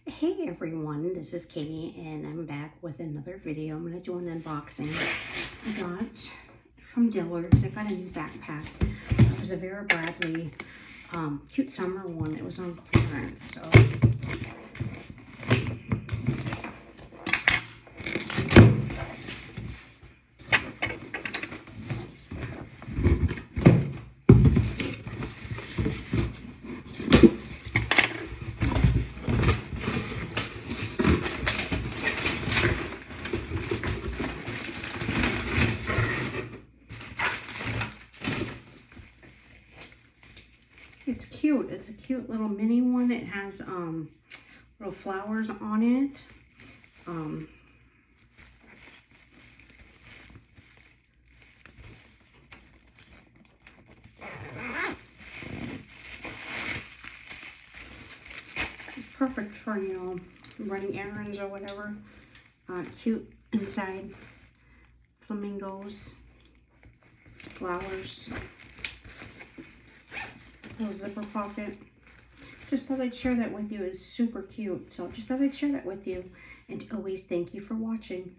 Hey everyone, this is Katie and I'm back with another video. I'm going to do an unboxing. I got from Dillards. I got a new backpack. It was a Vera Bradley cute summer one. It was on clearance. So it's cute. It's a cute little mini one. It has little flowers on it. It's perfect for, running errands or whatever. Cute inside. Flamingos. Flowers. Little zipper pocket. Just thought I'd share that with you. It's super cute. So just thought I'd share that with you. And always thank you for watching.